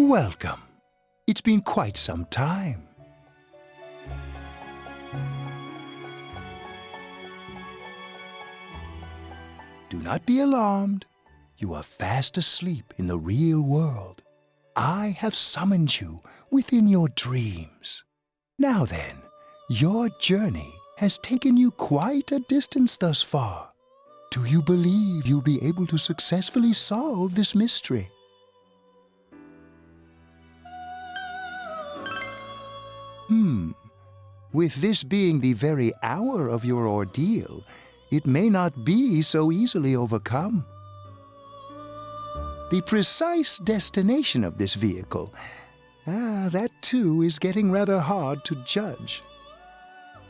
Welcome. It's been quite some time. Do not be alarmed. You are fast asleep in the real world. I have summoned you within your dreams. Now then, your journey has taken you quite a distance thus far. Do you believe you'll be able to successfully solve this mystery? With this being the very hour of your ordeal, it may not be so easily overcome. The precise destination of this vehicle, that too is getting rather hard to judge.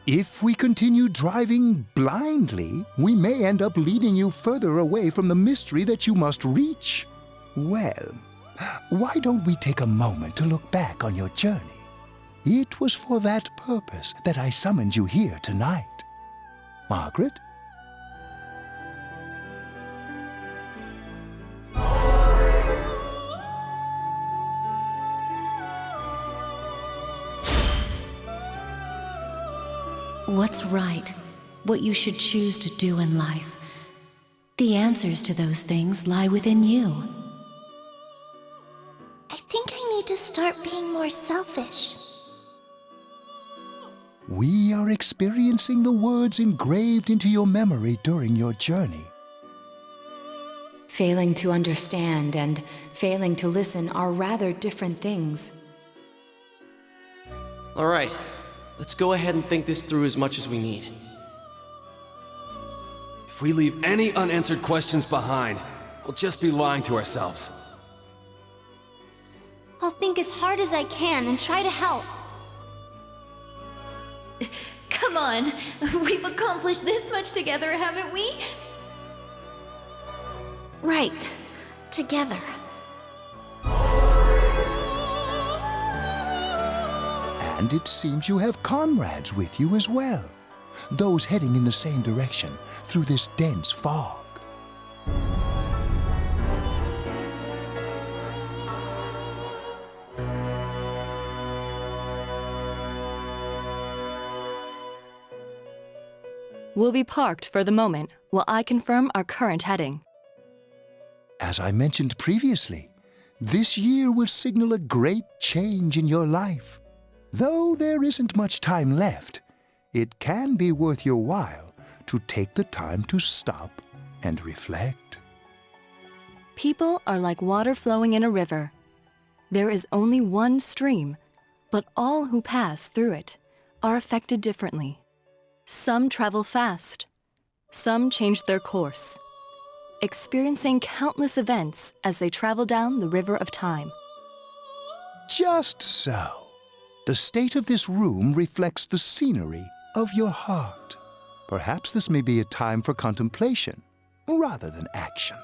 If we continue driving blindly, we may end up leading you further away from the mystery that you must reach. Well, why don't we take a moment to look back on your journey? It was for that purpose that I summoned you here tonight. Margaret? What's right? What you should choose to do in life? The answers to those things lie within you. I think I need to start being more selfish. We are experiencing the words engraved into your memory during your journey. Failing to understand and failing to listen are rather different things. All right, let's go ahead and think this through as much as we need. If we leave any unanswered questions behind, we'll just be lying to ourselves. I'll think as hard as I can and try to help. Come on, we've accomplished this much together, haven't we? Right. Together. And it seems you have comrades with you as well. Those heading in the same direction through this dense fog. We'll be parked for the moment while I confirm our current heading. As I mentioned previously, this year will signal a great change in your life. Though there isn't much time left, it can be worth your while to take the time to stop and reflect. People are like water flowing in a river. There is only one stream, but all who pass through it are affected differently. Some travel fast, some change their course, experiencing countless events as they travel down the river of time. Just so. The state of this room reflects the scenery of your heart. Perhaps this may be a time for contemplation rather than action.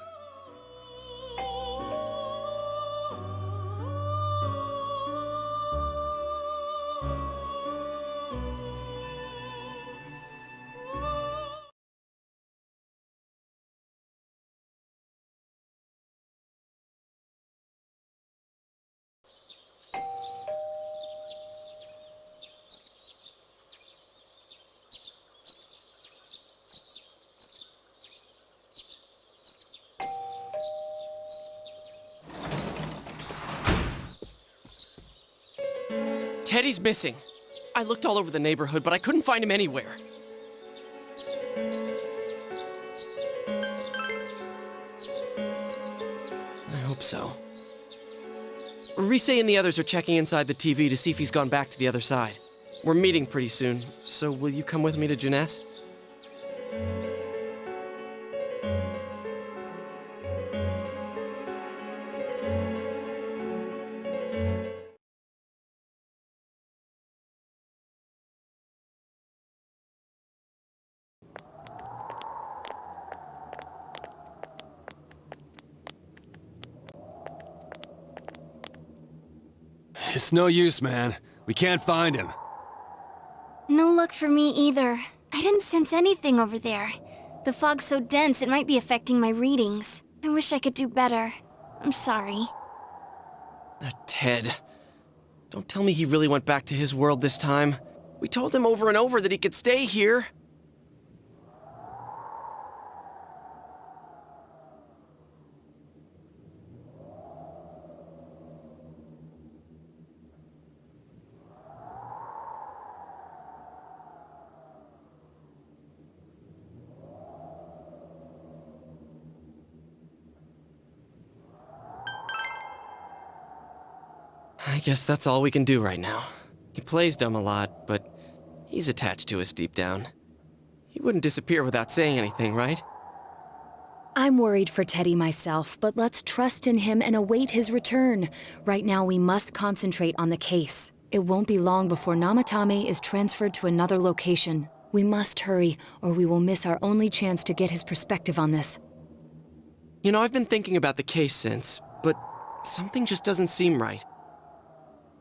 Teddy's missing. I looked all over the neighborhood, but I couldn't find him anywhere. I hope so. Rise and the others are checking inside the TV to see if he's gone back to the other side. We're meeting pretty soon, so will you come with me to Jeunesse? It's no use, man. We can't find him. No luck for me either. I didn't sense anything over there. The fog's so dense it might be affecting my readings. I wish I could do better. I'm sorry. That Ted. Don't tell me he really went back to his world this time. We told him over and over that he could stay here. I guess that's all we can do right now. He plays dumb a lot, but he's attached to us deep down. He wouldn't disappear without saying anything, right? I'm worried for Teddy myself, but let's trust in him and await his return. Right now, we must concentrate on the case. It won't be long before Namatame is transferred to another location. We must hurry, or we will miss our only chance to get his perspective on this. You know, I've been thinking about the case since, but something just doesn't seem right.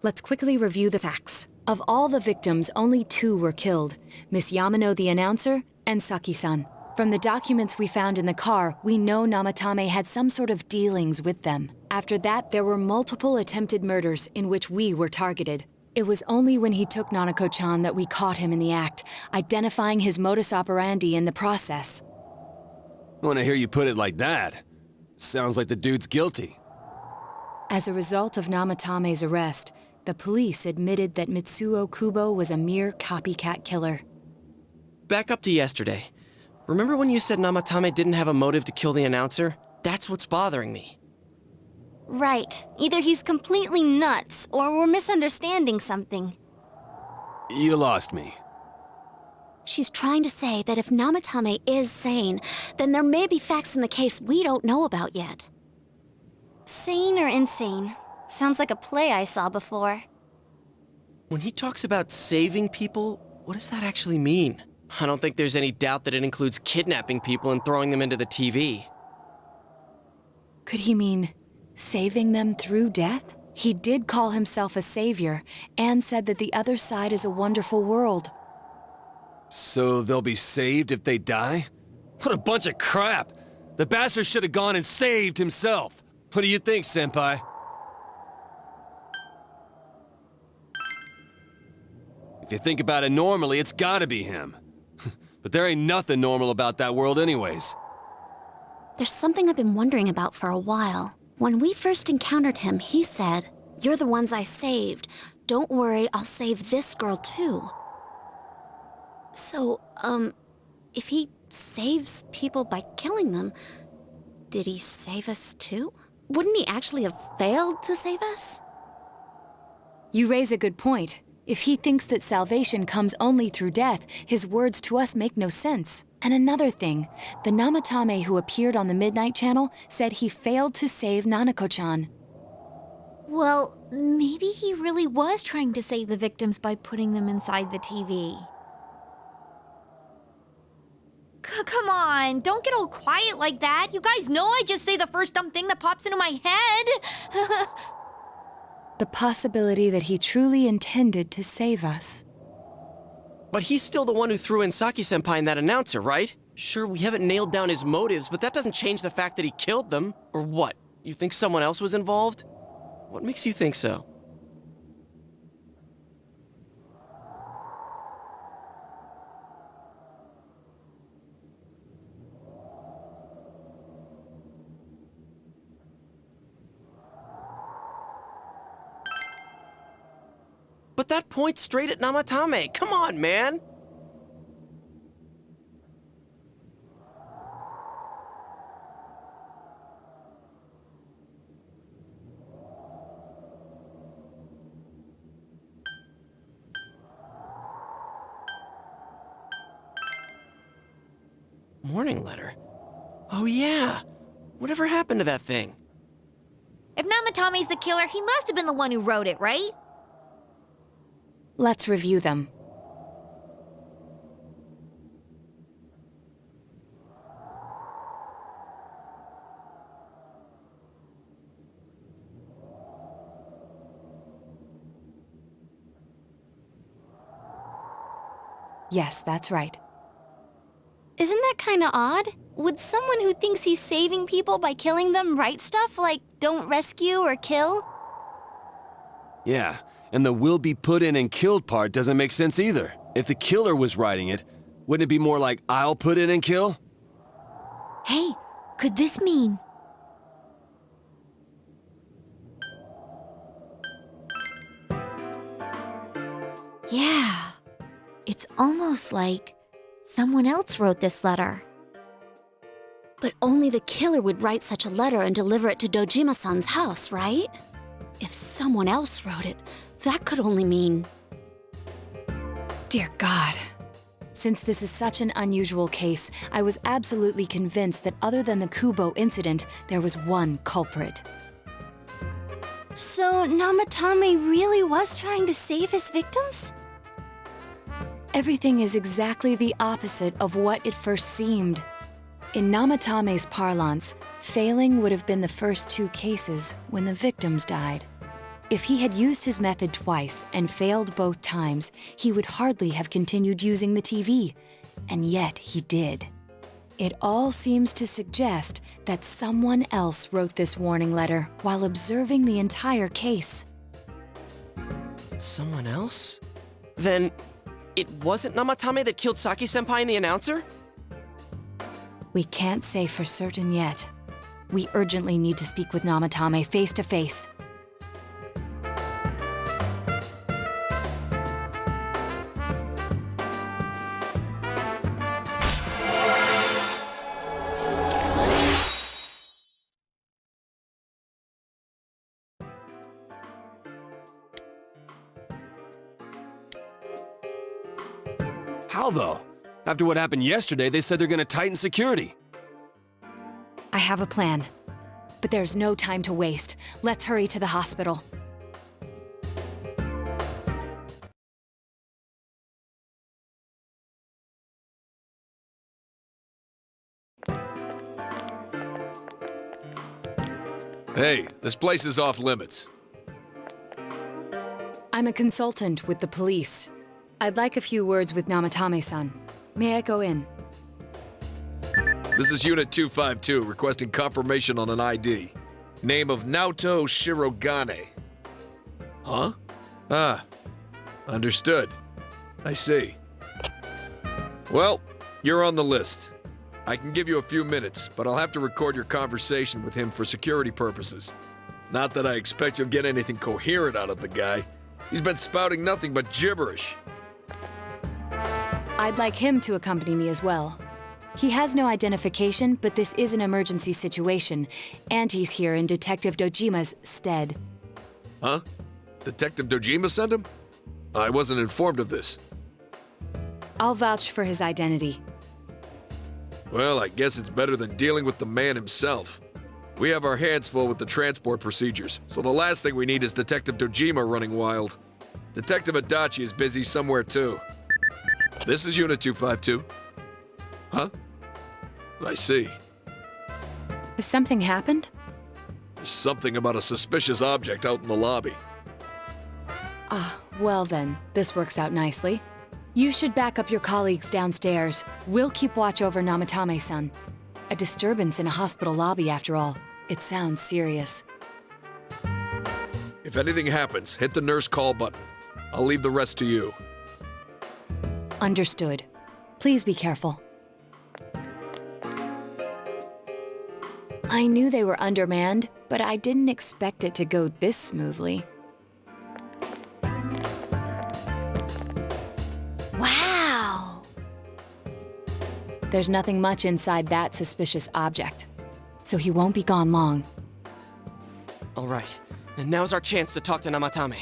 Let's quickly review the facts. Of all the victims, only 2 were killed, Miss Yamano the announcer and Saki-san. From the documents we found in the car, we know Namatame had some sort of dealings with them. After that, there were multiple attempted murders in which we were targeted. It was only when he took Nanako-chan that we caught him in the act, identifying his modus operandi in the process. When I hear you put it like that, sounds like the dude's guilty. As a result of Namatame's arrest, the police admitted that Mitsuo Kubo was a mere copycat killer. Back up to yesterday. Remember when you said Namatame didn't have a motive to kill the announcer? That's what's bothering me. Right. Either he's completely nuts, or we're misunderstanding something. You lost me. She's trying to say that if Namatame is sane, then there may be facts in the case we don't know about yet. Sane or insane? Sounds like a play I saw before. When he talks about saving people, what does that actually mean? I don't think there's any doubt that it includes kidnapping people and throwing them into the TV. Could he mean saving them through death? He did call himself a savior and said that the other side is a wonderful world. So they'll be saved if they die? What a bunch of crap! The bastard should have gone and saved himself. What do you think, Senpai? If you think about it normally, it's gotta be him. But there ain't nothing normal about that world anyways. There's something I've been wondering about for a while. When we first encountered him, he said, "You're the ones I saved. Don't worry, I'll save this girl too." So, if he saves people by killing them, did he save us too? Wouldn't he actually have failed to save us? You raise a good point. If he thinks that salvation comes only through death, his words to us make no sense. And another thing, the Namatame who appeared on the Midnight Channel said he failed to save Nanako-chan. Well, maybe he really was trying to save the victims by putting them inside the TV. Come on, don't get all quiet like that. You guys know I just say the first dumb thing that pops into my head. The possibility that he truly intended to save us. But he's still the one who threw in Saki-senpai and that announcer, right? Sure, we haven't nailed down his motives, but that doesn't change the fact that he killed them. Or what? You think someone else was involved? What makes you think so? But that points straight at Namatame. Come on, man! Morning letter? Oh yeah! Whatever happened to that thing? If Namatame's the killer, he must have been the one who wrote it, right? Let's review them. Yes, that's right. Isn't that kinda odd? Would someone who thinks he's saving people by killing them write stuff like, "Don't rescue or kill"? Yeah, and the will be put in and killed part doesn't make sense either. If the killer was writing it, wouldn't it be more like I'll put in and kill? Hey, could this mean... Yeah, it's almost like someone else wrote this letter. But only the killer would write such a letter and deliver it to Dojima-san's house, right? If someone else wrote it, that could only mean... Dear God. Since this is such an unusual case, I was absolutely convinced that other than the Kubo incident, there was one culprit. So Namatame really was trying to save his victims? Everything is exactly the opposite of what it first seemed. In Namatame's parlance, failing would have been the first two cases when the victims died. If he had used his method twice and failed both times, he would hardly have continued using the TV, and yet he did. It all seems to suggest that someone else wrote this warning letter while observing the entire case. Someone else? Then, it wasn't Namatame that killed Saki-senpai and the announcer? We can't say for certain yet. We urgently need to speak with Namatame face to face. How though? After what happened yesterday, they said they're gonna tighten security. I have a plan. But there's no time to waste. Let's hurry to the hospital. Hey, this place is off limits. I'm a consultant with the police. I'd like a few words with Namatame-san. May I go in? This is Unit 252, requesting confirmation on an ID. Name of Naoto Shirogane. Huh? Ah, understood. I see. Well, you're on the list. I can give you a few minutes, but I'll have to record your conversation with him for security purposes. Not that I expect you'll get anything coherent out of the guy. He's been spouting nothing but gibberish. I'd like him to accompany me as well. He has no identification, but this is an emergency situation, and he's here in Detective Dojima's stead. Huh? Detective Dojima sent him? I wasn't informed of this. I'll vouch for his identity. Well, I guess it's better than dealing with the man himself. We have our hands full with the transport procedures, so the last thing we need is Detective Dojima running wild. Detective Adachi is busy somewhere too. This is Unit 252. Huh? I see. Has something happened? There's something about a suspicious object out in the lobby. Ah, well then, this works out nicely. You should back up your colleagues downstairs. We'll keep watch over Namatame-san. A disturbance in a hospital lobby, after all. It sounds serious. If anything happens, hit the nurse call button. I'll leave the rest to you. Understood. Please be careful. I knew they were undermanned, but I didn't expect it to go this smoothly. Wow! There's nothing much inside that suspicious object, so he won't be gone long. All right, and now's our chance to talk to Namatame.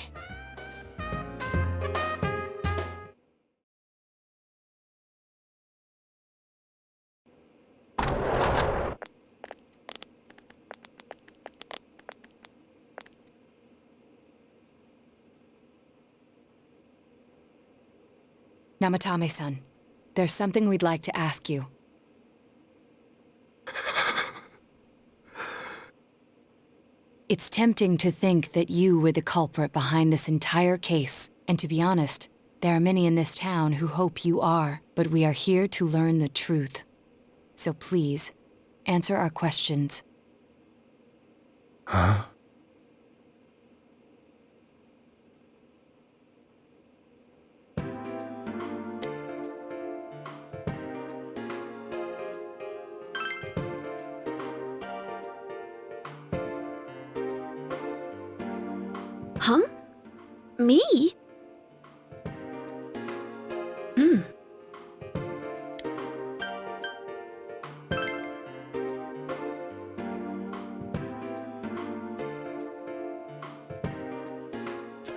Namatame-san, there's something we'd like to ask you. It's tempting to think that you were the culprit behind this entire case, and to be honest, there are many in this town who hope you are, but we are here to learn the truth. So please, answer our questions. Huh? Huh? Me?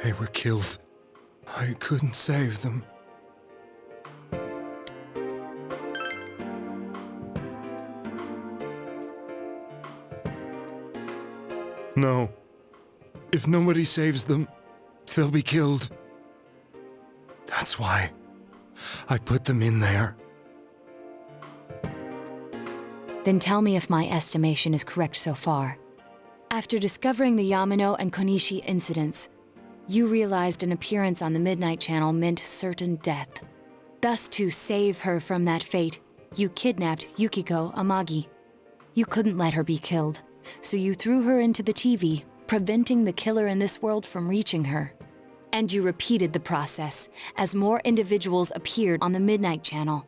They were killed. I couldn't save them. No. If nobody saves them, they'll be killed. That's why I put them in there. Then tell me if my estimation is correct so far. After discovering the Yamano and Konishi incidents, you realized an appearance on the Midnight Channel meant certain death. Thus, to save her from that fate, you kidnapped Yukiko Amagi. You couldn't let her be killed, so you threw her into the TV, preventing the killer in this world from reaching her. And you repeated the process as more individuals appeared on the Midnight Channel.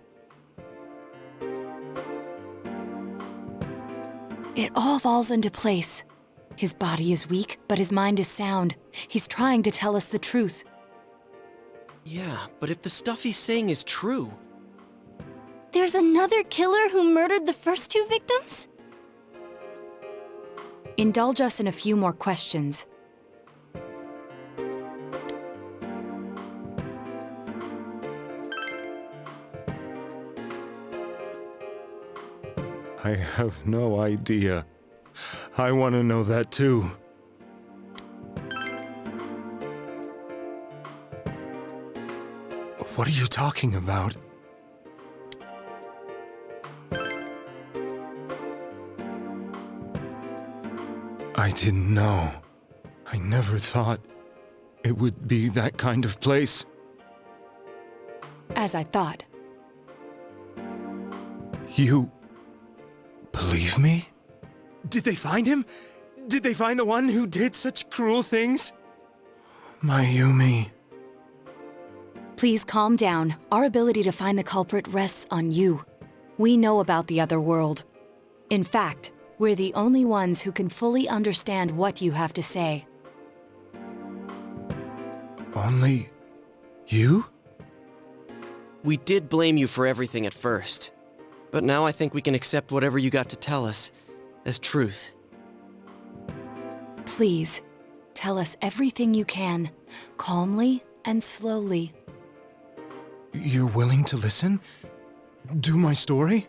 It all falls into place. His body is weak, but his mind is sound. He's trying to tell us the truth. Yeah, but if the stuff he's saying is true... There's another killer who murdered the first two victims? Indulge us in a few more questions. I have no idea. I want to know that too. What are you talking about? I didn't know. I never thought it would be that kind of place. As I thought. You believe me? Did they find him? Did they find the one who did such cruel things? Mayumi. Please calm down. Our ability to find the culprit rests on you. We know about the other world. In fact, we're the only ones who can fully understand what you have to say. Only you? We did blame you for everything at first. But now I think we can accept whatever you got to tell us as truth. Please, tell us everything you can, calmly and slowly. You're willing to listen? Do my story?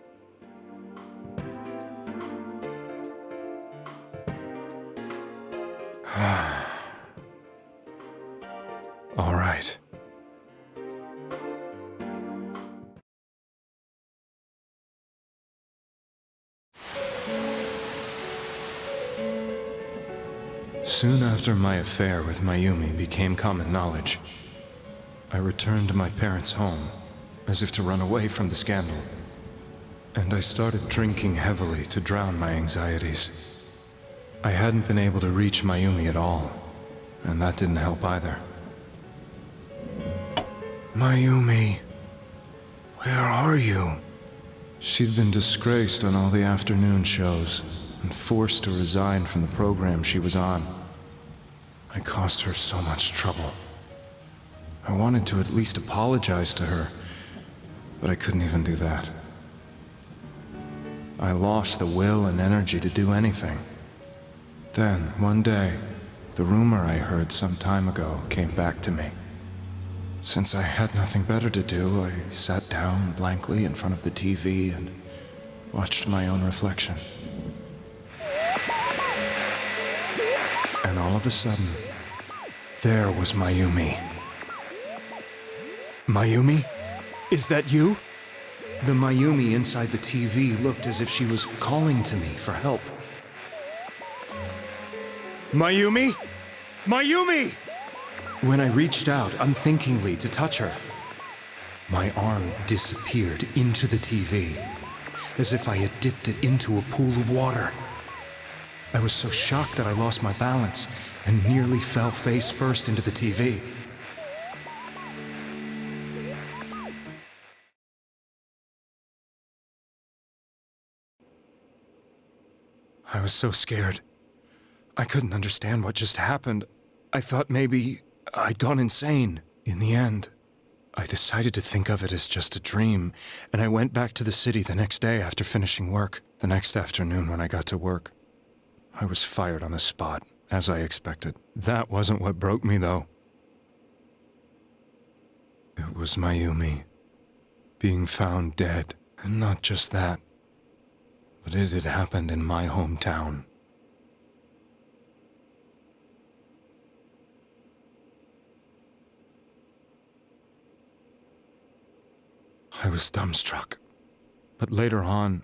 All right. Soon after my affair with Mayumi became common knowledge, I returned to my parents' home, as if to run away from the scandal. And I started drinking heavily to drown my anxieties. I hadn't been able to reach Mayumi at all, and that didn't help either. Mayumi, where are you? She'd been disgraced on all the afternoon shows, and forced to resign from the program she was on. I caused her so much trouble. I wanted to at least apologize to her, but I couldn't even do that. I lost the will and energy to do anything. Then, one day, the rumor I heard some time ago came back to me. Since I had nothing better to do, I sat down blankly in front of the TV and watched my own reflection. And all of a sudden, there was Mayumi. Mayumi? Is that you? The Mayumi inside the TV looked as if she was calling to me for help. Mayumi? Mayumi! When I reached out unthinkingly to touch her, my arm disappeared into the TV, as if I had dipped it into a pool of water. I was so shocked that I lost my balance and nearly fell face first into the TV. I was so scared. I couldn't understand what just happened. I thought maybe I'd gone insane. In the end, I decided to think of it as just a dream, and I went back to the city the next day after finishing work. The next afternoon when I got to work, I was fired on the spot, as I expected. That wasn't what broke me, though. It was Mayumi being found dead. And not just that, but it had happened in my hometown. I was dumbstruck. But later on,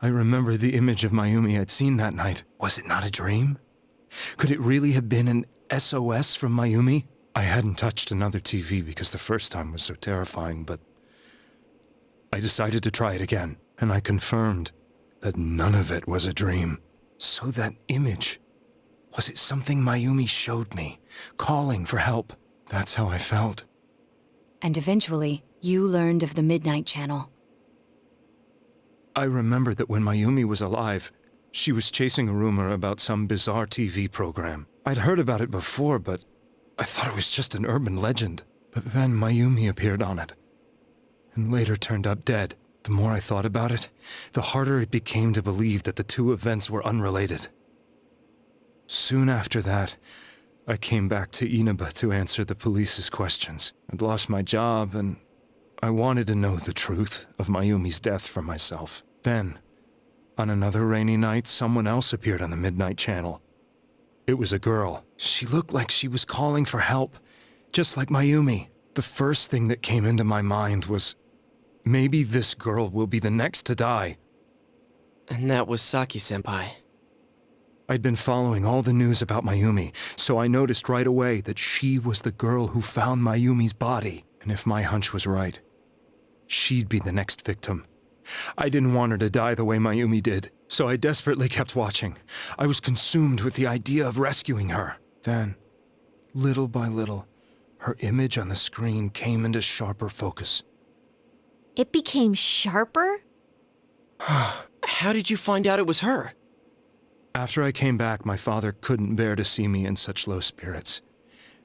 I remember the image of Mayumi I'd seen that night. Was it not a dream? Could it really have been an SOS from Mayumi? I hadn't touched another TV because the first time was so terrifying, but I decided to try it again, and I confirmed that none of it was a dream. So that image, was it something Mayumi showed me, calling for help? That's how I felt. And eventually, you learned of the Midnight Channel. I remember that when Mayumi was alive, she was chasing a rumor about some bizarre TV program. I'd heard about it before, but I thought it was just an urban legend. But then Mayumi appeared on it, and later turned up dead. The more I thought about it, the harder it became to believe that the two events were unrelated. Soon after that, I came back to Inaba to answer the police's questions. I'd lost my job, and I wanted to know the truth of Mayumi's death for myself. Then, on another rainy night, someone else appeared on the Midnight Channel. It was a girl. She looked like she was calling for help, just like Mayumi. The first thing that came into my mind was, maybe this girl will be the next to die. And that was Saki-senpai. I'd been following all the news about Mayumi, so I noticed right away that she was the girl who found Mayumi's body. And if my hunch was right, she'd be the next victim. I didn't want her to die the way Mayumi did, so I desperately kept watching. I was consumed with the idea of rescuing her. Then, little by little, her image on the screen came into sharper focus. It became sharper? How did you find out it was her? After I came back, my father couldn't bear to see me in such low spirits,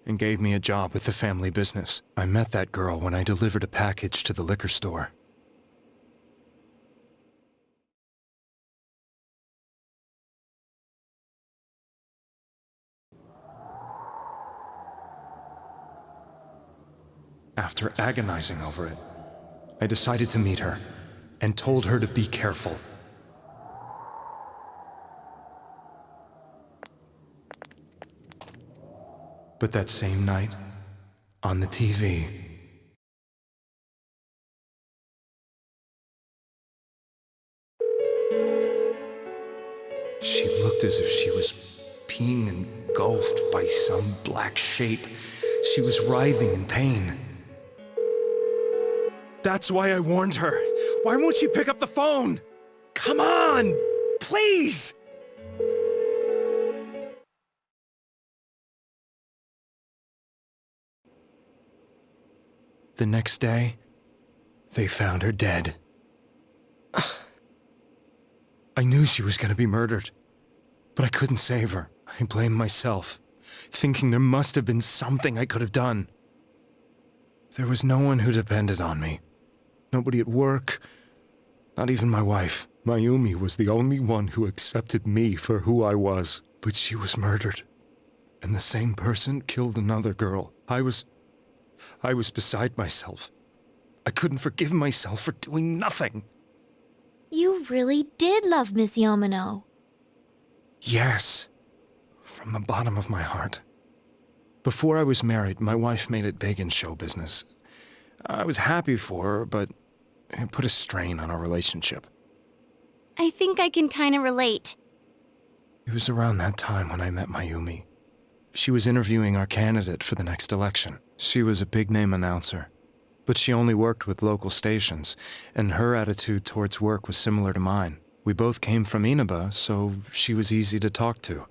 and gave me a job with the family business. I met that girl when I delivered a package to the liquor store. After agonizing over it, I decided to meet her, and told her to be careful. But that same night, on the TV, she looked as if she was being engulfed by some black shape. She was writhing in pain. That's why I warned her. Why won't she pick up the phone? Come on, please! The next day, they found her dead. I knew she was going to be murdered, but I couldn't save her. I blamed myself, thinking there must have been something I could have done. There was no one who depended on me. Nobody at work, not even my wife. Mayumi was the only one who accepted me for who I was. But she was murdered, and the same person killed another girl. I was beside myself. I couldn't forgive myself for doing nothing. You really did love Miss Yamano. Yes, from the bottom of my heart. Before I was married, my wife made it big in show business. I was happy for her, but it put a strain on our relationship. I think I can kind of relate. It was around that time when I met Mayumi. She was interviewing our candidate for the next election. She was a big-name announcer, but she only worked with local stations, and her attitude towards work was similar to mine. We both came from Inaba, so she was easy to talk to.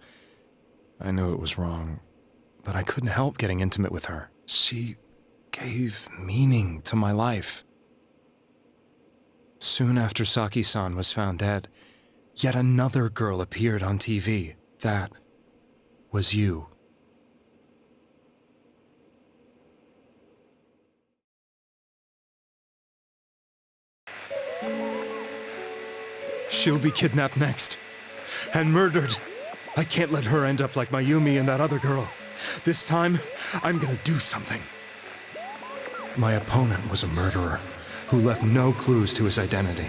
I knew it was wrong, but I couldn't help getting intimate with her. She gave meaning to my life. Soon after Saki-san was found dead, yet another girl appeared on TV. That was you. She'll be kidnapped next. And murdered. I can't let her end up like Mayumi and that other girl. This time, I'm gonna do something. My opponent was a murderer who left no clues to his identity.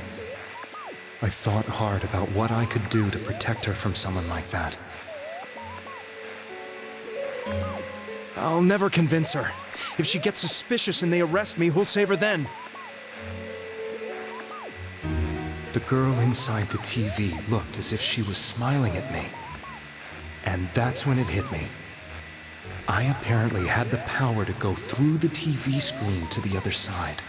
I thought hard about what I could do to protect her from someone like that. I'll never convince her. If she gets suspicious and they arrest me, who'll save her then? The girl inside the TV looked as if she was smiling at me. And that's when it hit me. I apparently had the power to go through the TV screen to the other side.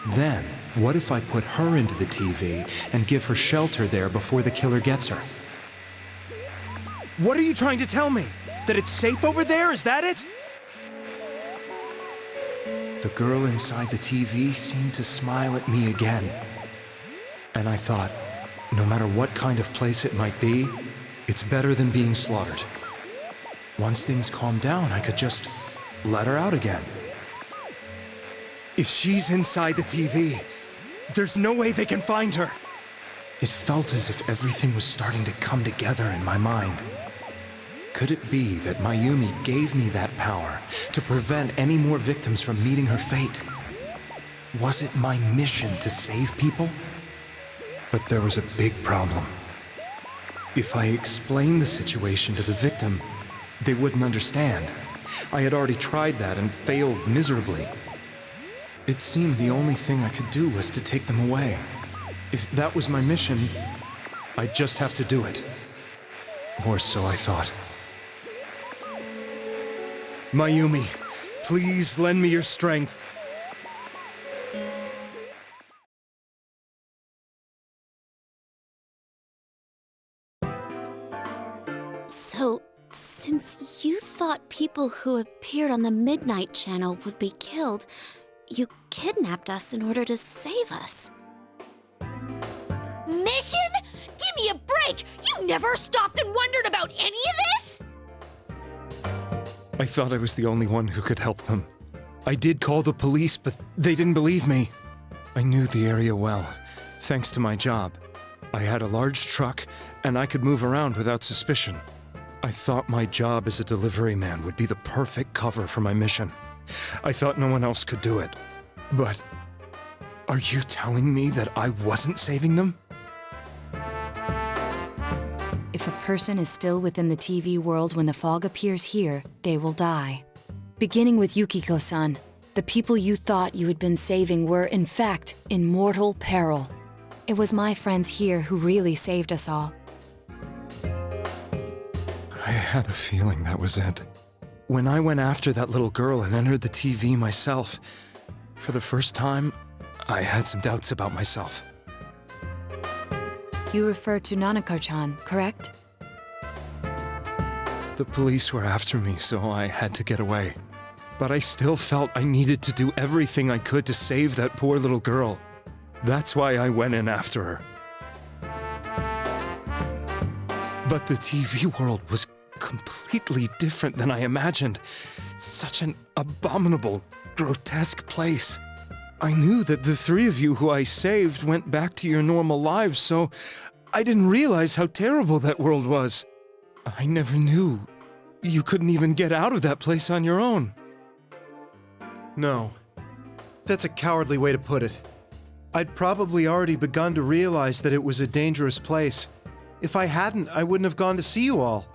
Then, what if I put her into the TV and give her shelter there before the killer gets her? What are you trying to tell me? That it's safe over there? Is that it? The girl inside the TV seemed to smile at me again. And I thought, no matter what kind of place it might be, it's better than being slaughtered. Once things calm down, I could just let her out again. If she's inside the TV, there's no way they can find her. It felt as if everything was starting to come together in my mind. Could it be that Mayumi gave me that power to prevent any more victims from meeting her fate? Was it my mission to save people? But there was a big problem. If I explained the situation to the victim, they wouldn't understand. I had already tried that and failed miserably. It seemed the only thing I could do was to take them away. If that was my mission, I'd just have to do it. Or so I thought. Mayumi, please lend me your strength. So, since you thought people who appeared on the Midnight Channel would be killed, you kidnapped us in order to save us. Mission? Give me a break! You never stopped and wondered about any of this? I thought I was the only one who could help them. I did call the police, but they didn't believe me. I knew the area well, thanks to my job. I had a large truck, and I could move around without suspicion. I thought my job as a delivery man would be the perfect cover for my mission. I thought no one else could do it. But are you telling me that I wasn't saving them? If a person is still within the TV world when the fog appears here, they will die. Beginning with Yukiko-san, the people you thought you had been saving were, in fact, in mortal peril. It was my friends here who really saved us all. I had a feeling that was it. When I went after that little girl and entered the TV myself, for the first time, I had some doubts about myself. You refer to Nanako-chan, correct? The police were after me, so I had to get away. But I still felt I needed to do everything I could to save that poor little girl. That's why I went in after her. But the TV world was completely different than I imagined. Such an abominable, grotesque place. I knew that the three of you who I saved went back to your normal lives, so I didn't realize how terrible that world was. I never knew you couldn't even get out of that place on your own. No, that's a cowardly way to put it. I'd probably already begun to realize that it was a dangerous place. If I hadn't, I wouldn't have gone to see you all.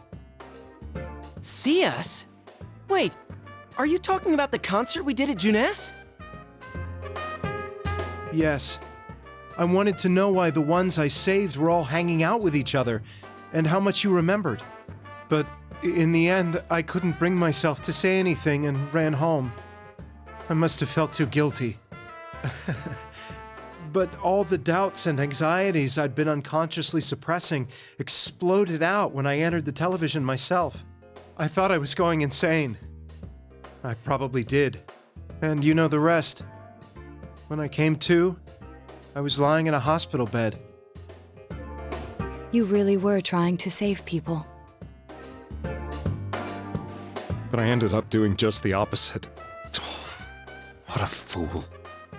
See us? Wait, are you talking about the concert we did at Juness? Yes. I wanted to know why the ones I saved were all hanging out with each other, and how much you remembered. But in the end, I couldn't bring myself to say anything and ran home. I must have felt too guilty. But all the doubts and anxieties I'd been unconsciously suppressing exploded out when I entered the television myself. I thought I was going insane. I probably did. And you know the rest. When I came to, I was lying in a hospital bed. You really were trying to save people. But I ended up doing just the opposite. What a fool.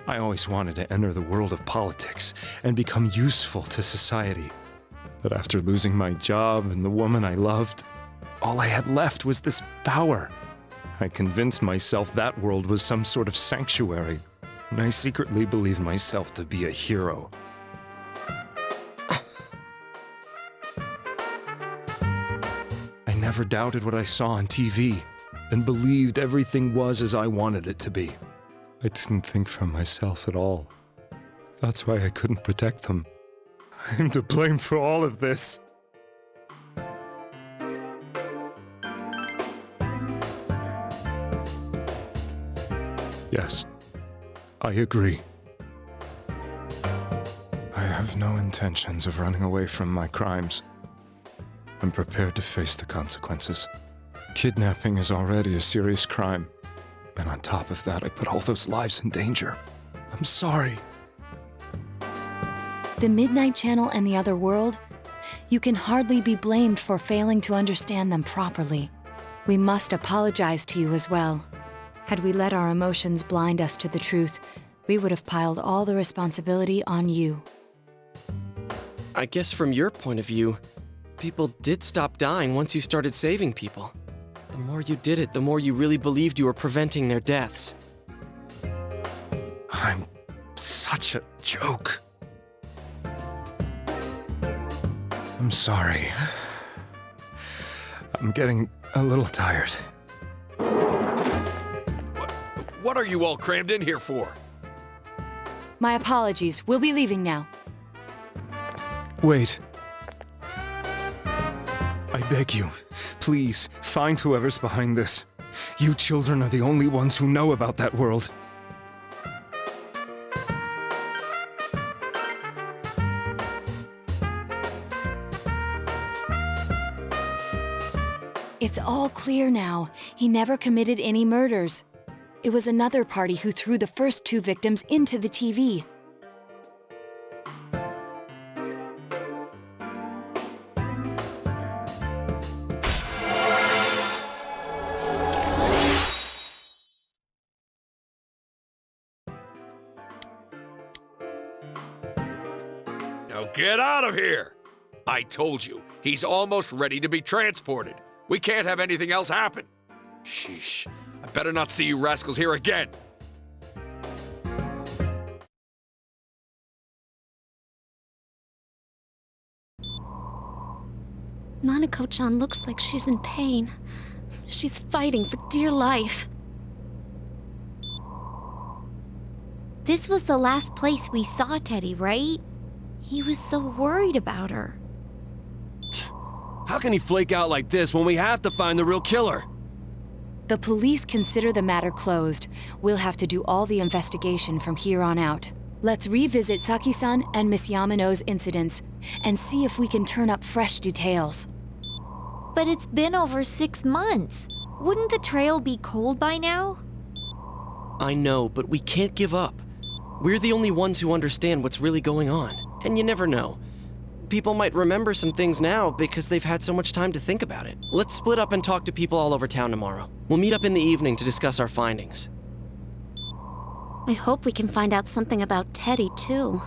I always wanted to enter the world of politics and become useful to society. But after losing my job and the woman I loved, all I had left was this power. I convinced myself that world was some sort of sanctuary, and I secretly believed myself to be a hero. I never doubted what I saw on TV, and believed everything was as I wanted it to be. I didn't think for myself at all. That's why I couldn't protect them. I'm to blame for all of this. Yes, I agree. I have no intentions of running away from my crimes. I'm prepared to face the consequences. Kidnapping is already a serious crime, and on top of that, I put all those lives in danger. I'm sorry. The Midnight Channel and the other world? You can hardly be blamed for failing to understand them properly. We must apologize to you as well. Had we let our emotions blind us to the truth, we would have piled all the responsibility on you. I guess from your point of view, people did stop dying once you started saving people. The more you did it, the more you really believed you were preventing their deaths. I'm such a joke. I'm sorry. I'm getting a little tired. What are you all crammed in here for? My apologies. We'll be leaving now. Wait. I beg you, please, find whoever's behind this. You children are the only ones who know about that world. It's all clear now. He never committed any murders. It was another party who threw the first 2 victims into the TV. Now get out of here! I told you, he's almost ready to be transported. We can't have anything else happen. Sheesh. I better not see you rascals here again. Nanako-chan looks like she's in pain. She's fighting for dear life. This was the last place we saw Teddy, right? He was so worried about her. How can he flake out like this when we have to find the real killer? The police consider the matter closed. We'll have to do all the investigation from here on out. Let's revisit Saki-san and Miss Yamano's incidents and see if we can turn up fresh details. But it's been over 6 months. Wouldn't the trail be cold by now? I know, but we can't give up. We're the only ones who understand what's really going on. And you never know. People might remember some things now because they've had so much time to think about it. Let's split up and talk to people all over town tomorrow. We'll meet up in the evening to discuss our findings. I hope we can find out something about Teddy, too.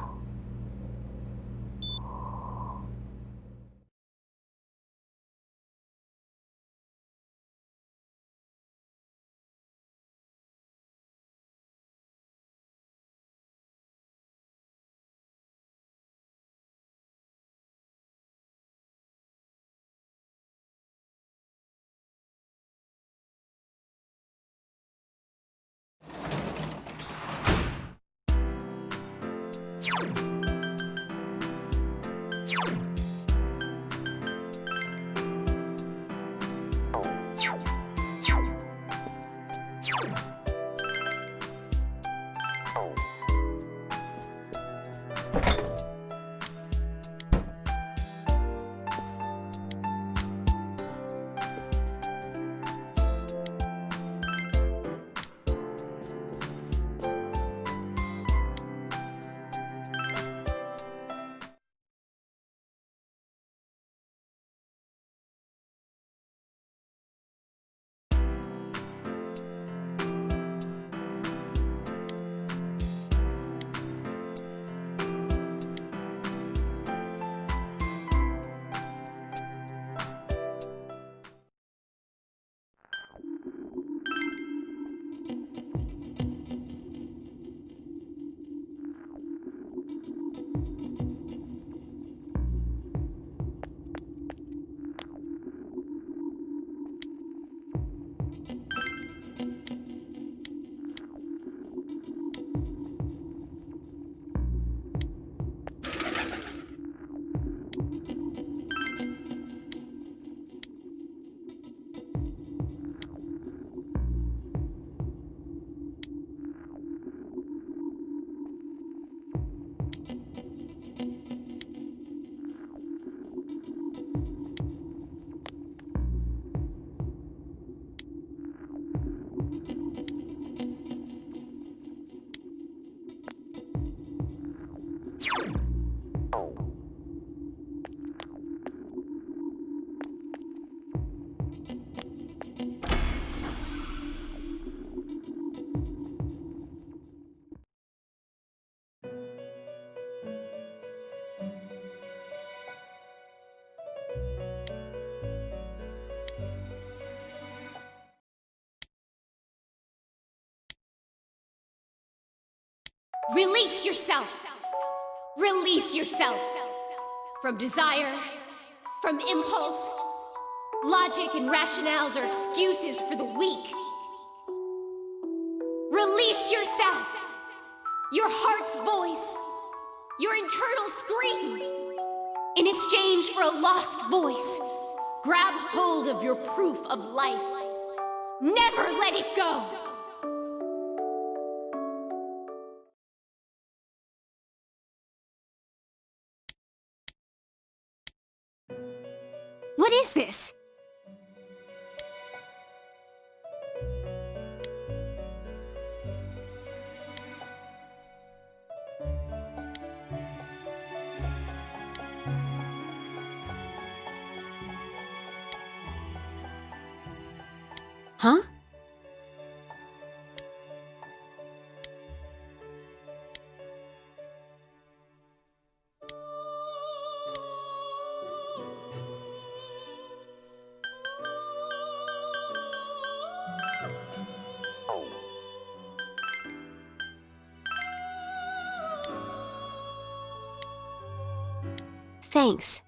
Release yourself. Release yourself. From desire, from impulse. Logic and rationales are excuses for the weak. Release yourself. Your heart's voice. Your internal scream. In exchange for a lost voice, grab hold of your proof of life. Never let it go. What is this? Huh? Thanks.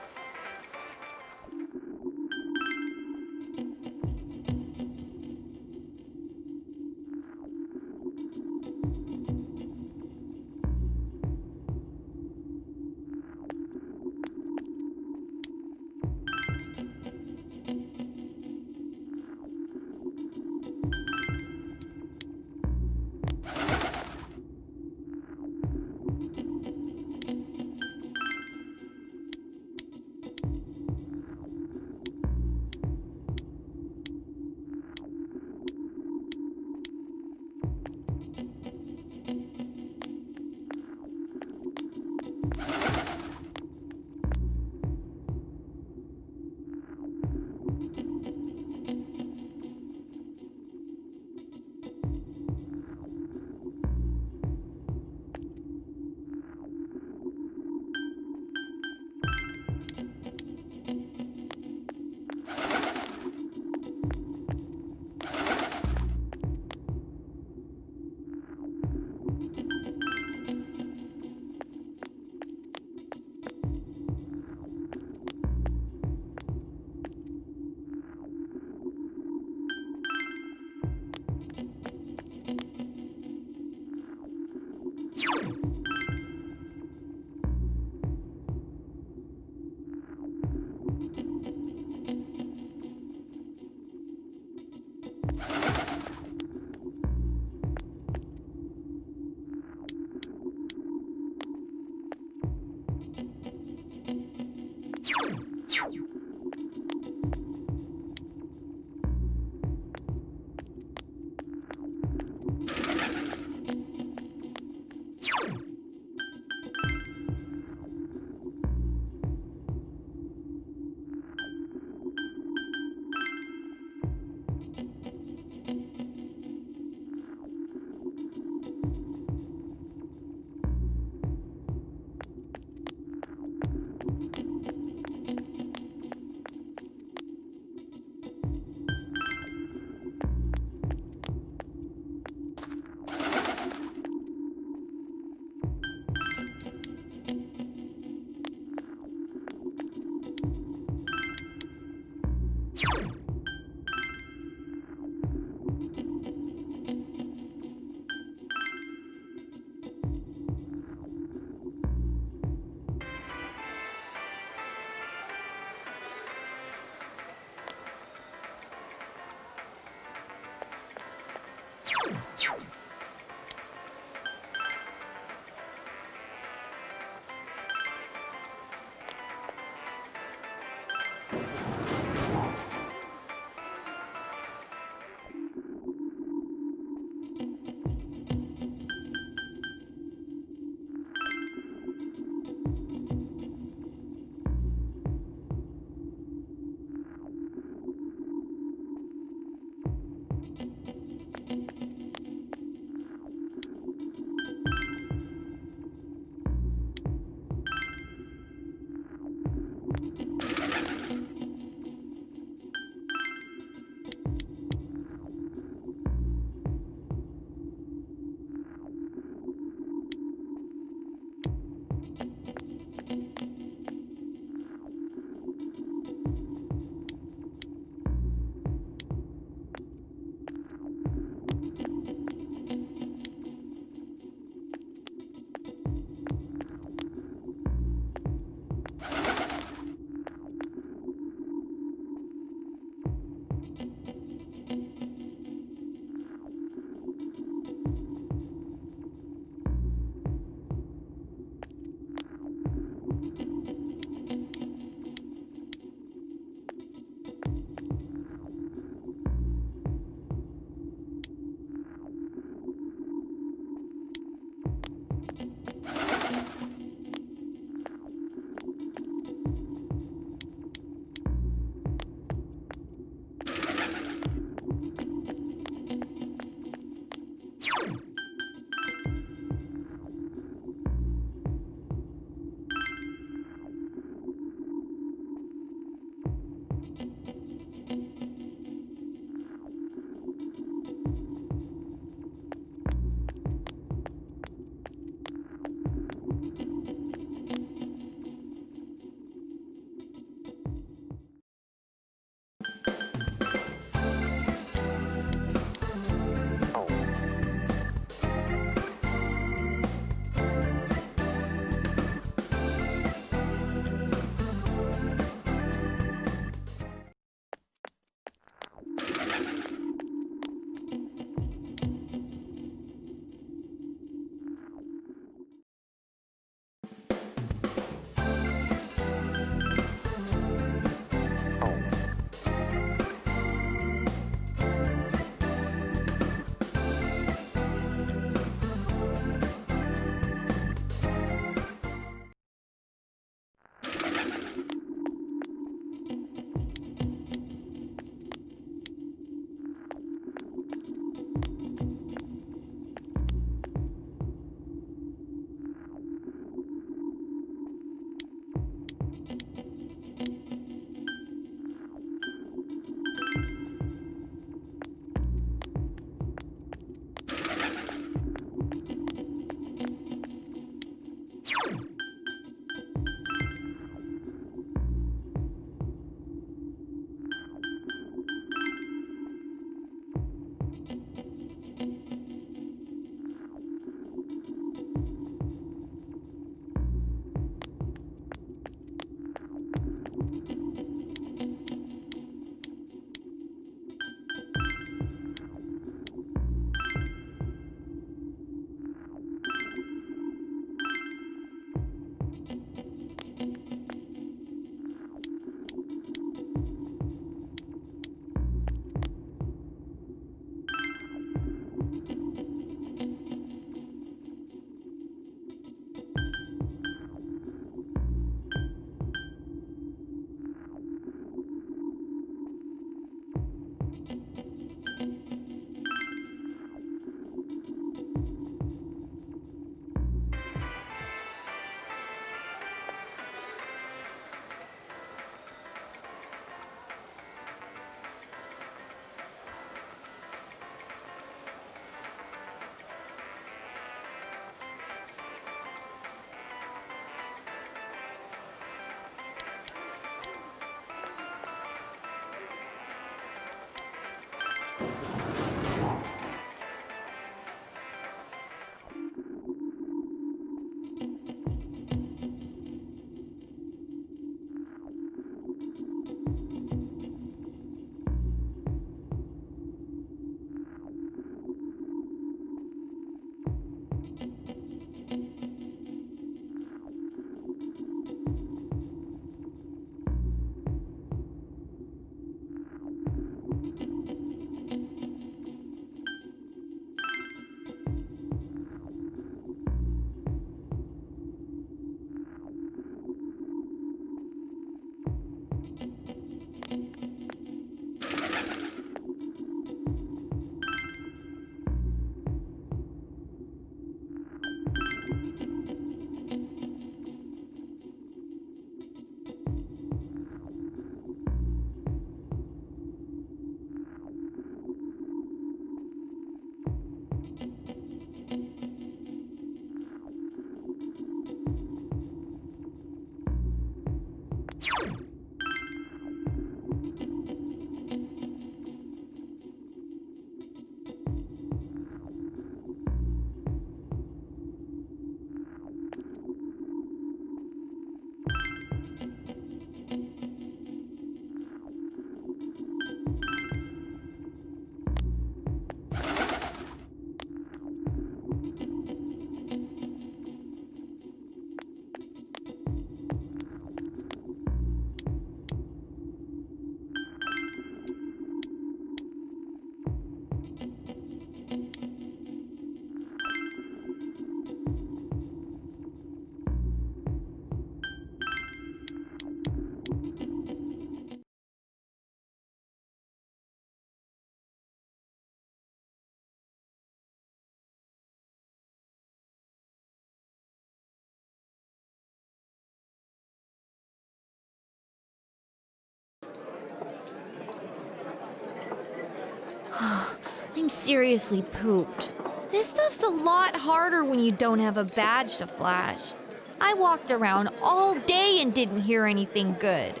I'm seriously pooped. This stuff's a lot harder when you don't have a badge to flash. I walked around all day and didn't hear anything good.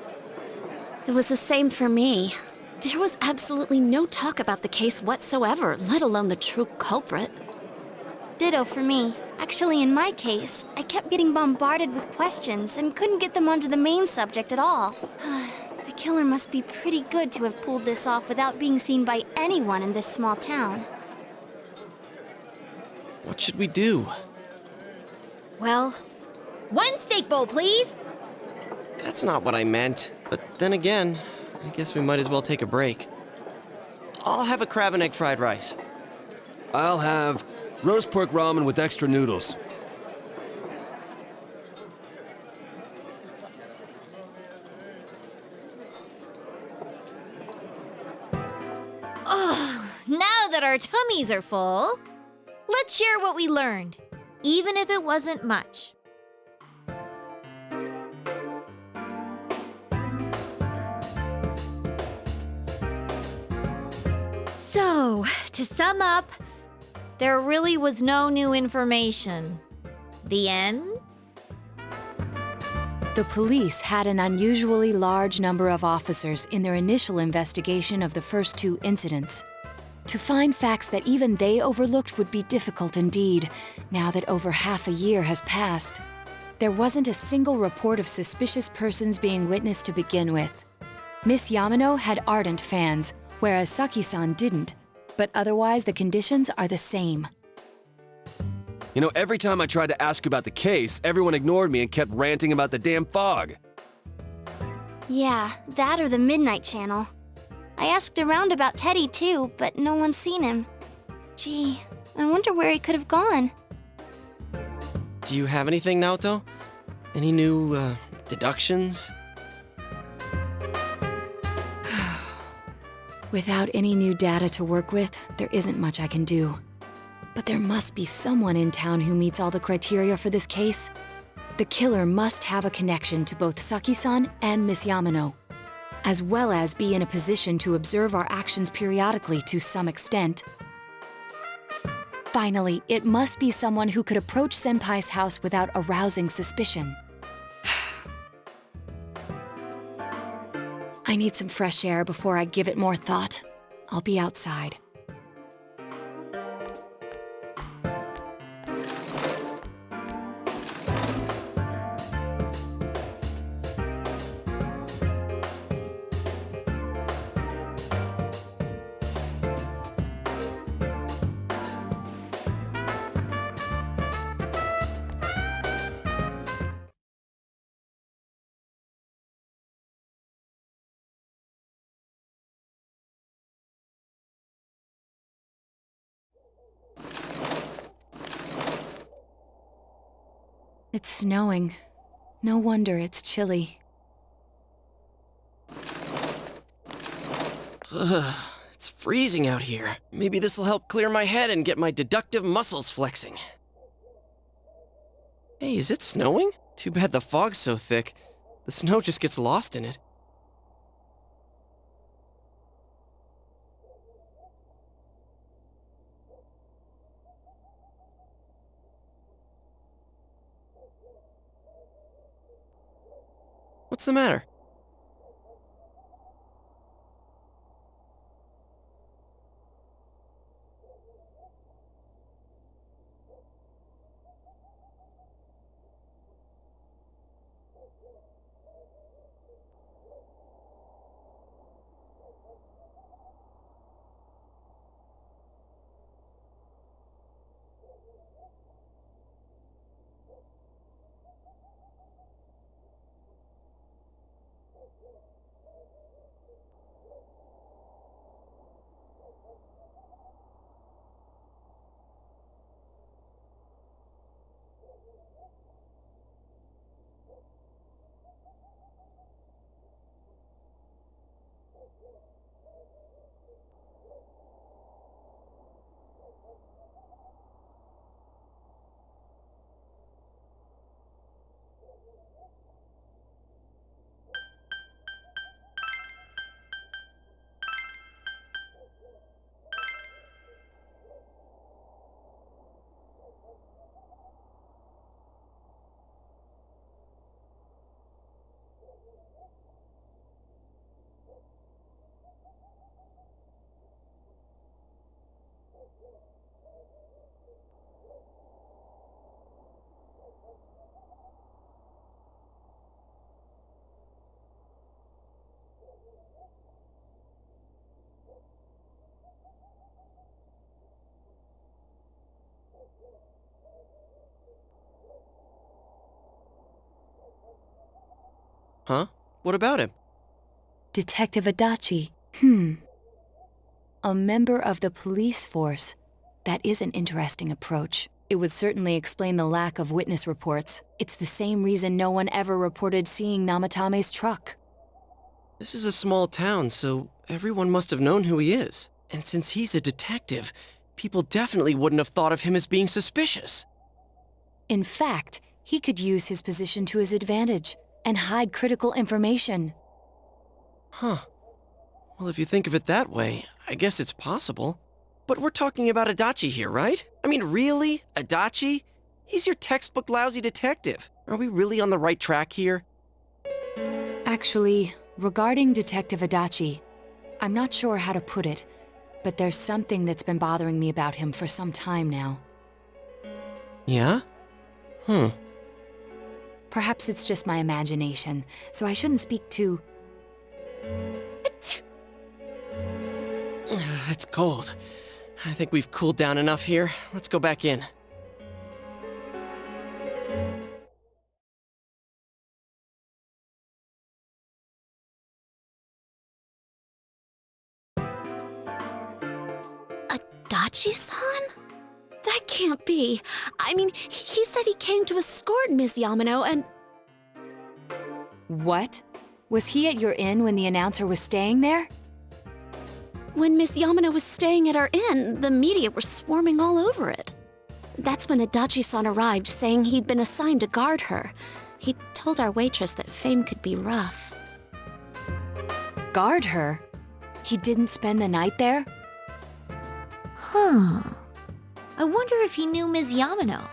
It was the same for me. There was absolutely no talk about the case whatsoever, let alone the true culprit. Ditto for me. Actually, in my case, I kept getting bombarded with questions and couldn't get them onto the main subject at all. The killer must be pretty good to have pulled this off without being seen by anyone in this small town. What should we do? Well, one steak bowl, please. That's not what I meant. But then again, I guess we might as well take a break. I'll have a crab and egg fried rice. I'll have roast pork ramen with extra noodles. Now that our tummies are full, let's share what we learned, even if it wasn't much. So, to sum up, there really was no new information. The end? The police had an unusually large number of officers in their initial investigation of the first two incidents. To find facts that even they overlooked would be difficult indeed, now that over half a year has passed. There wasn't a single report of suspicious persons being witnessed to begin with. Miss Yamano had ardent fans, whereas Saki-san didn't, but otherwise the conditions are the same. You know, every time I tried to ask about the case, everyone ignored me and kept ranting about the damn fog. Yeah, that or the Midnight Channel. I asked around about Teddy too, but no one's seen him. Gee, I wonder where he could have gone. Do you have anything, Naoto? Any new, deductions? Without any new data to work with, there isn't much I can do. But there must be someone in town who meets all the criteria for this case. The killer must have a connection to both Saki-san and Miss Yamano, as well as be in a position to observe our actions periodically to some extent. Finally, it must be someone who could approach Senpai's house without arousing suspicion. I need some fresh air before I give it more thought. I'll be outside. It's snowing. No wonder it's chilly. It's freezing out here. Maybe this'll help clear my head and get my deductive muscles flexing. Hey, is it snowing? Too bad the fog's so thick. The snow just gets lost in it. What's the matter? What about him? Detective Adachi. A member of the police force. That is an interesting approach. It would certainly explain the lack of witness reports. It's the same reason no one ever reported seeing Namatame's truck. This is a small town, so everyone must have known who he is. And since he's a detective, people definitely wouldn't have thought of him as being suspicious. In fact, he could use his position to his advantage and hide critical information. Huh. Well, if you think of it that way, I guess it's possible. But we're talking about Adachi here, right? I mean, really? Adachi? He's your textbook lousy detective. Are we really on the right track here? Actually, regarding Detective Adachi, I'm not sure how to put it, but there's something that's been bothering me about him for some time now. Yeah? Perhaps it's just my imagination, so I shouldn't speak too... It's cold. I think we've cooled down enough here. Let's go back in. Adachi-san? That can't be. I mean, he said he came to escort Miss Yamano and... What? Was he at your inn when the announcer was staying there? When Miss Yamano was staying at our inn, the media were swarming all over it. That's when Adachi-san arrived, saying he'd been assigned to guard her. He told our waitress that fame could be rough. Guard her? He didn't spend the night there? Huh. I wonder if he knew Ms. Yamano.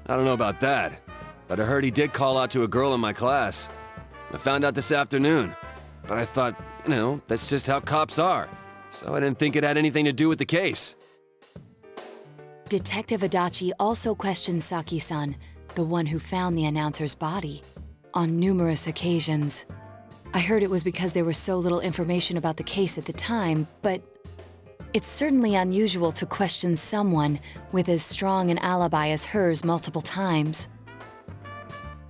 I don't know about that, but I heard he did call out to a girl in my class. I found out this afternoon, but I thought, that's just how cops are, so I didn't think it had anything to do with the case. Detective Adachi also questioned Saki-san, the one who found the announcer's body, on numerous occasions. I heard it was because there was so little information about the case at the time, but it's certainly unusual to question someone with as strong an alibi as hers multiple times.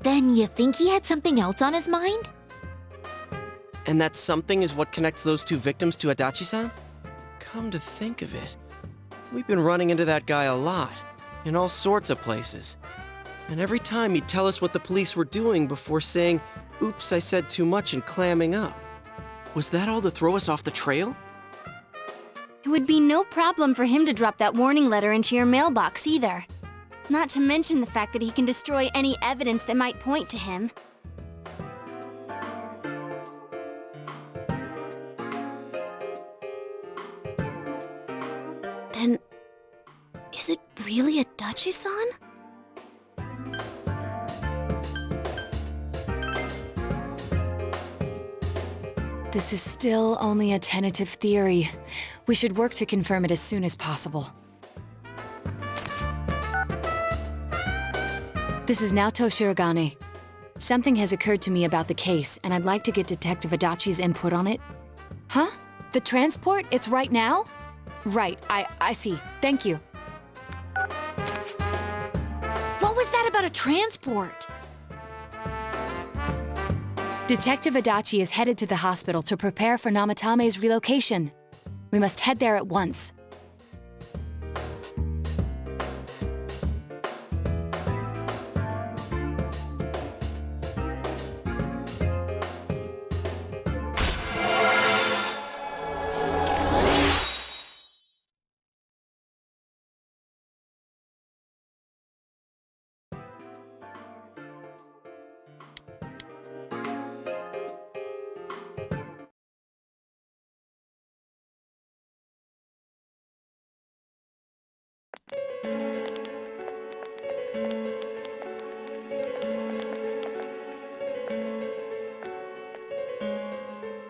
Then you think he had something else on his mind? And that something is what connects those two victims to Adachi-san? Come to think of it, we've been running into that guy a lot, in all sorts of places. And every time he'd tell us what the police were doing before saying, "Oops, I said too much," and clamming up. Was that all to throw us off the trail? It would be no problem for him to drop that warning letter into your mailbox either. Not to mention the fact that he can destroy any evidence that might point to him. Then, is it really Adachi-san? This is still only a tentative theory. We should work to confirm it as soon as possible. This is Naoto Shirogane. Something has occurred to me about the case, and I'd like to get Detective Adachi's input on it. Huh? The transport? It's right now? Right, I see. Thank you. What was that about a transport? Detective Adachi is headed to the hospital to prepare for Namatame's relocation. We must head there at once.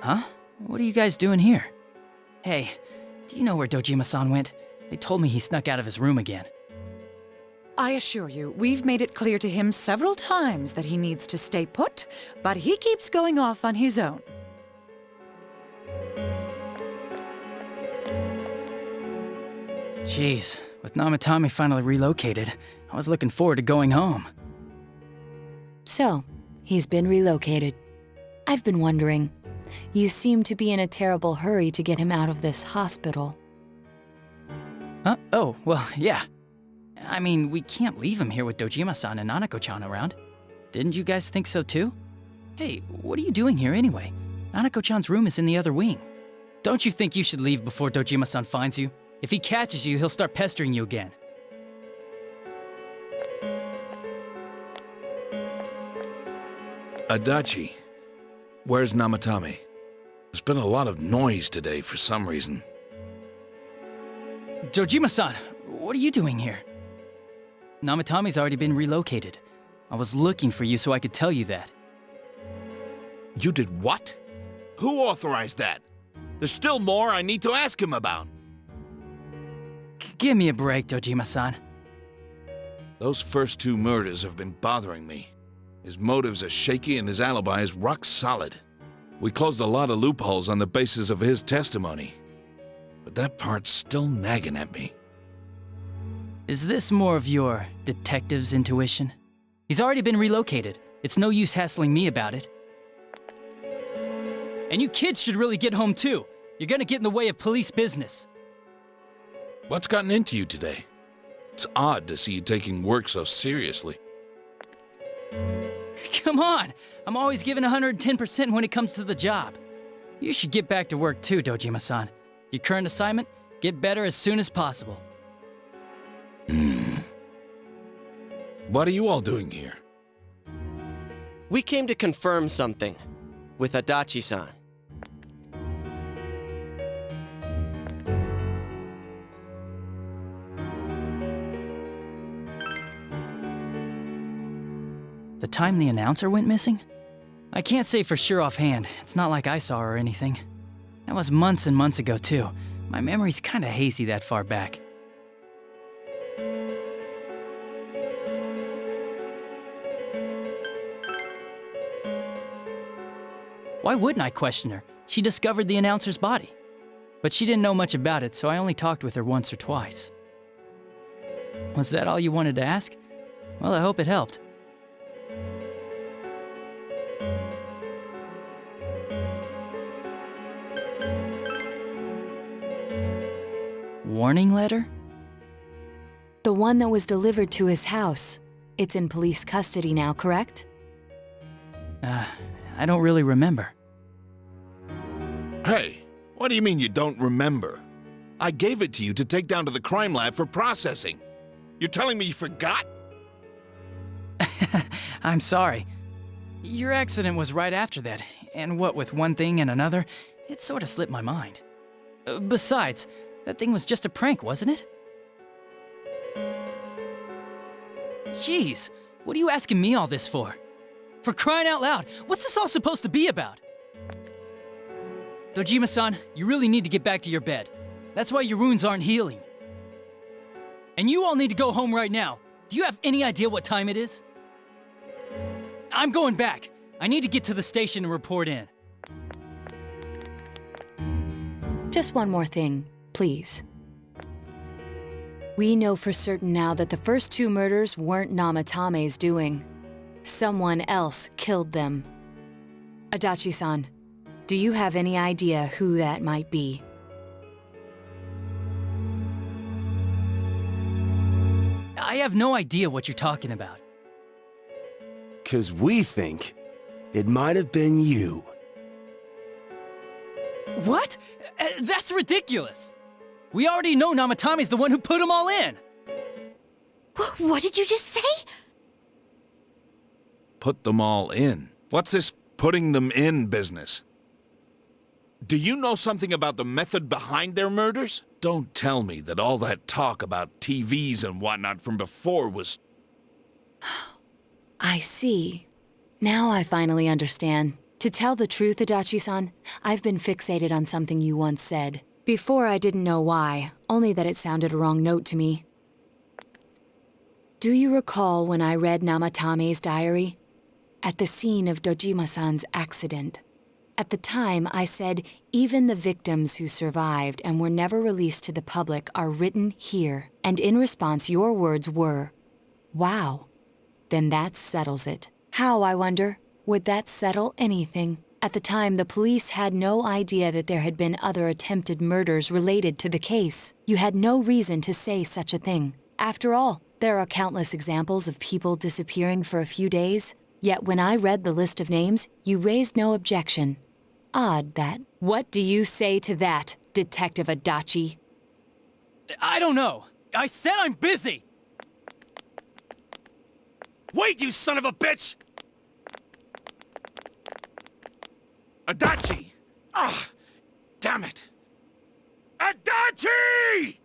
Huh? What are you guys doing here? Hey, do you know where Dojima-san went? They told me he snuck out of his room again. I assure you, we've made it clear to him several times that he needs to stay put, but he keeps going off on his own. Jeez, with Namatame finally relocated, I was looking forward to going home. So, he's been relocated. I've been wondering. You seem to be in a terrible hurry to get him out of this hospital. Huh? Oh, well, yeah. I mean, we can't leave him here with Dojima-san and Nanako-chan around. Didn't you guys think so too? Hey, what are you doing here anyway? Nanako-chan's room is in the other wing. Don't you think you should leave before Dojima-san finds you? If he catches you, he'll start pestering you again. Adachi, where's Namatame? There's been a lot of noise today for some reason. Dojima-san, what are you doing here? Namatame's already been relocated. I was looking for you so I could tell you that. You did what? Who authorized that? There's still more I need to ask him about. Give me a break, Dojima-san. Those first two murders have been bothering me. His motives are shaky and his alibi is rock solid. We closed a lot of loopholes on the basis of his testimony. But that part's still nagging at me. Is this more of your detective's intuition? He's already been relocated. It's no use hassling me about it. And you kids should really get home too. You're gonna get in the way of police business. What's gotten into you today? It's odd to see you taking work so seriously. Come on! I'm always giving 110% when it comes to the job. You should get back to work too, Dojima-san. Your current assignment? Get better as soon as possible. What are you all doing here? We came to confirm something with Adachi-san. The time the announcer went missing? I can't say for sure offhand. It's not like I saw her or anything. That was months and months ago, too. My memory's kinda hazy that far back. Why wouldn't I question her? She discovered the announcer's body. But she didn't know much about it, so I only talked with her once or twice. Was that all you wanted to ask? Well, I hope it helped. Warning letter? The one that was delivered to his house. It's in police custody now, correct? I don't really remember. Hey, what do you mean you don't remember? I gave it to you to take down to the crime lab for processing. You're telling me you forgot? I'm sorry. Your accident was right after that, and what with one thing and another, it sort of slipped my mind. Besides, that thing was just a prank, wasn't it? Jeez, what are you asking me all this for? For crying out loud, what's this all supposed to be about? Dojima-san, you really need to get back to your bed. That's why your wounds aren't healing. And you all need to go home right now. Do you have any idea what time it is? I'm going back. I need to get to the station and report in. Just one more thing, please. We know for certain now that the first two murders weren't Namatame's doing. Someone else killed them. Adachi-san, do you have any idea who that might be? I have no idea what you're talking about. 'Cause we think it might have been you. What? That's ridiculous! We already know Namatame's the one who put them all in! What did you just say? Put them all in. What's this putting them in business? Do you know something about the method behind their murders? Don't tell me that all that talk about TVs and whatnot from before was... I see. Now I finally understand. To tell the truth, Adachi-san, I've been fixated on something you once said. Before I didn't know why, only that it sounded a wrong note to me. Do you recall when I read Namatame's diary? At the scene of Dojima-san's accident. At the time, I said, even the victims who survived and were never released to the public are written here. And in response, your words were, wow. Then that settles it. How, I wonder? Would that settle anything? At the time, the police had no idea that there had been other attempted murders related to the case. You had no reason to say such a thing. After all, there are countless examples of people disappearing for a few days. Yet when I read the list of names, you raised no objection. Odd that. What do you say to that, Detective Adachi? I don't know. I said I'm busy! Wait, you son of a bitch! Adachi! Ah, damn it! Adachi!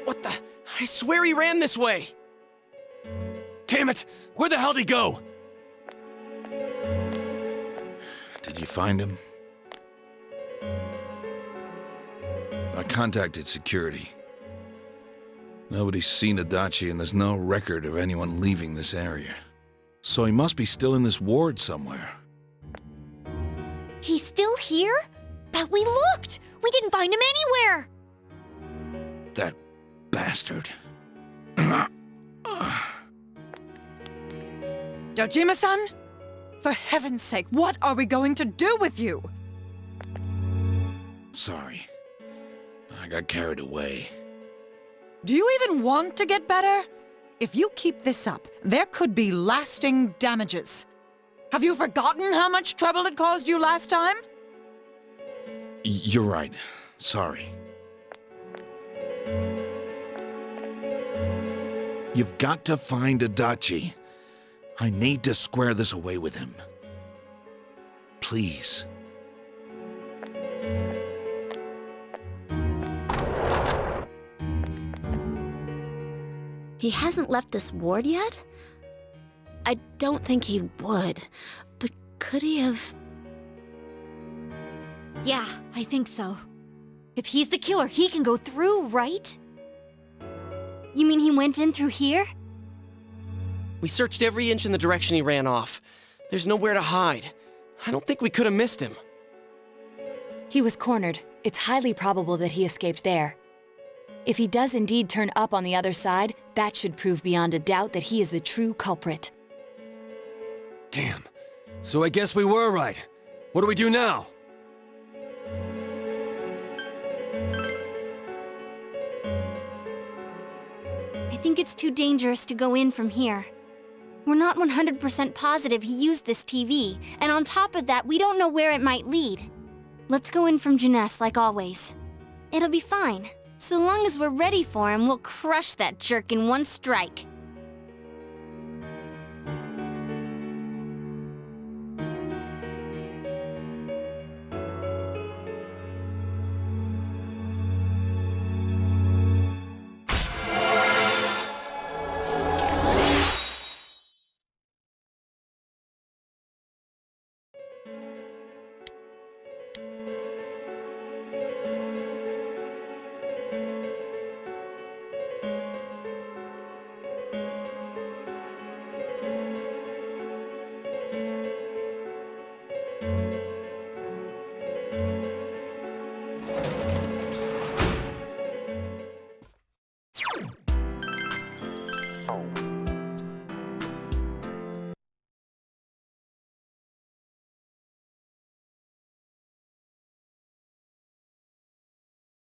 What the? I swear he ran this way! Damn it! Where the hell'd he go? Did you find him? I contacted security. Nobody's seen Adachi and there's no record of anyone leaving this area. So he must be still in this ward somewhere. He's still here? But we looked! We didn't find him anywhere! That bastard. Dojima-san? For heaven's sake, what are we going to do with you? Sorry. I got carried away. Do you even want to get better? If you keep this up, there could be lasting damages. Have you forgotten how much trouble it caused you last time? You're right. Sorry. You've got to find Adachi. I need to square this away with him. Please. He hasn't left this ward yet? I don't think he would, but could he have... Yeah, I think so. If he's the killer, he can go through, right? You mean he went in through here? We searched every inch in the direction he ran off. There's nowhere to hide. I don't think we could have missed him. He was cornered. It's highly probable that he escaped there. If he does indeed turn up on the other side, that should prove beyond a doubt that he is the true culprit. Damn. So I guess we were right. What do we do now? I think it's too dangerous to go in from here. We're not 100% positive he used this TV, and on top of that, we don't know where it might lead. Let's go in from Jeunesse like always. It'll be fine. So long as we're ready for him, we'll crush that jerk in one strike.